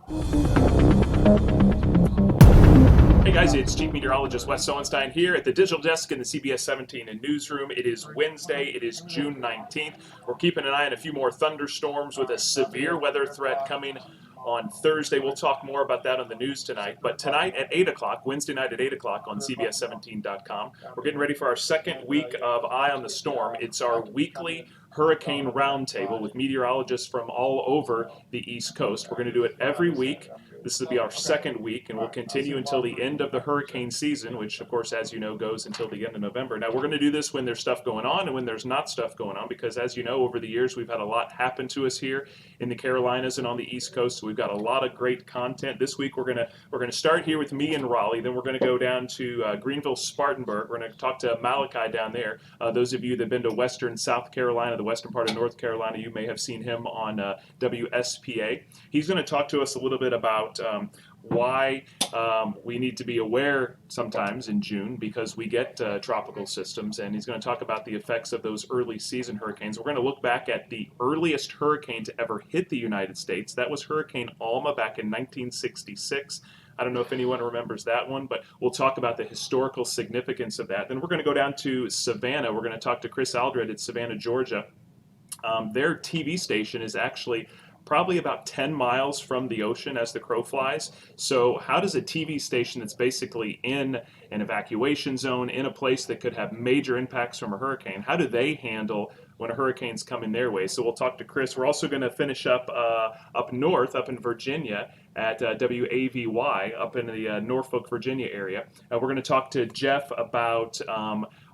Hey guys, it's Chief Meteorologist Wes Sowenstein here at the digital desk in the CBS 17 and newsroom. It is Wednesday, it is June 19th. We're keeping an eye on a few more thunderstorms with a severe weather threat coming on Thursday. We'll talk more about that on the news tonight. But tonight at 8 o'clock, Wednesday night at 8 o'clock on CBS17.com, we're getting ready for our second week of Eye on the Storm. It's our weekly hurricane roundtable with meteorologists from all over the East Coast. We're going to do it every week. This will be our second week, and we'll continue until the end of the hurricane season, which, of course, as you know, goes until the end of November. Now, we're going to do this when there's stuff going on and when there's not stuff going on, because, as you know, over the years, we've had a lot happen to us here in the Carolinas and on the East Coast. So we've got a lot of great content. This week, we're going to start here with me in Raleigh. Then we're going to go down to Greenville, Spartanburg. We're going to talk to Malachi down there. Those of you that have been to Western South Carolina, the western part of North Carolina, you may have seen him on WSPA. He's going to talk to us a little bit about why we need to be aware sometimes in June because we get tropical systems, and he's going to talk about the effects of those early season hurricanes. We're going to look back at the earliest hurricane to ever hit the United States. That was Hurricane Alma back in 1966. I don't know if anyone remembers that one, but we'll talk about the historical significance of that. Then we're going to go down to Savannah. We're going to talk to Chris Aldred at Savannah, Georgia. Their TV station is actually probably about 10 miles from the ocean as the crow flies. So how does a TV station that's basically in an evacuation zone, in a place that could have major impacts from a hurricane, how do they handle when a hurricane's coming their way? So we'll talk to Chris. We're also going to finish up up north, up in Virginia, at WAVY up in the Norfolk, Virginia area. We're going to talk to Jeff about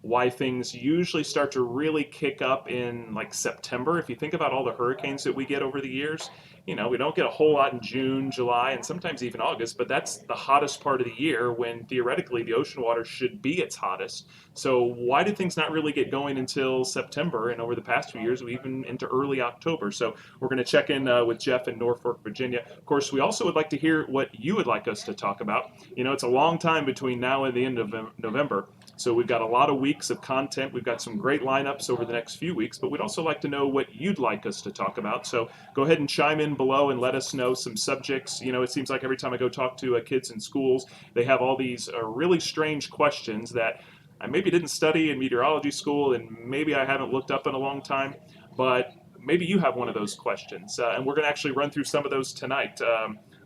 why things usually start to really kick up in like September. If you think about all the hurricanes that we get over the years, you know, we don't get a whole lot in June, July, and sometimes even August, but that's the hottest part of the year when theoretically the ocean water should be its hottest. So why do things not really get going until September? And over the past few years, we even into early October. So we're going to check in with Jeff in Norfolk, Virginia. Of course, we also would like to hear what you would like us to talk about. You know, it's a long time between now and the end of November. So we've got a lot of weeks of content. We've got some great lineups over the next few weeks, but we'd also like to know what you'd like us to talk about. So go ahead and chime in below and let us know some subjects. You know, it seems like every time I go talk to kids in schools, they have all these really strange questions that I maybe didn't study in meteorology school and maybe I haven't looked up in a long time, but maybe you have one of those questions. And we're going to actually run through some of those tonight.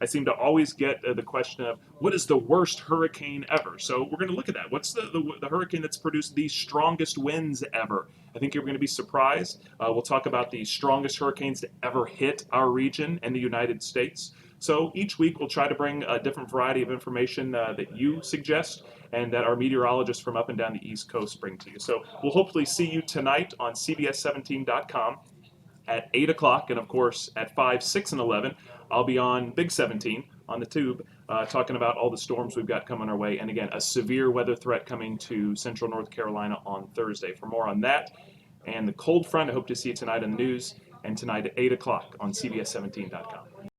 I seem to always get the question of what is the worst hurricane ever? So we're going to look at that. What's the hurricane that's produced the strongest winds ever? I think you're going to be surprised. We'll talk about the strongest hurricanes to ever hit our region and the United States. So each week we'll try to bring a different variety of information that you suggest and that our meteorologists from up and down the East Coast bring to you. So we'll hopefully see you tonight on CBS17.com at 8 o'clock, and of course at 5, 6, and 11, I'll be on Big 17 on the tube talking about all the storms we've got coming our way. And again, a severe weather threat coming to central North Carolina on Thursday. For more on that and the cold front, I hope to see you tonight on the news and tonight at 8 o'clock on CBS17.com.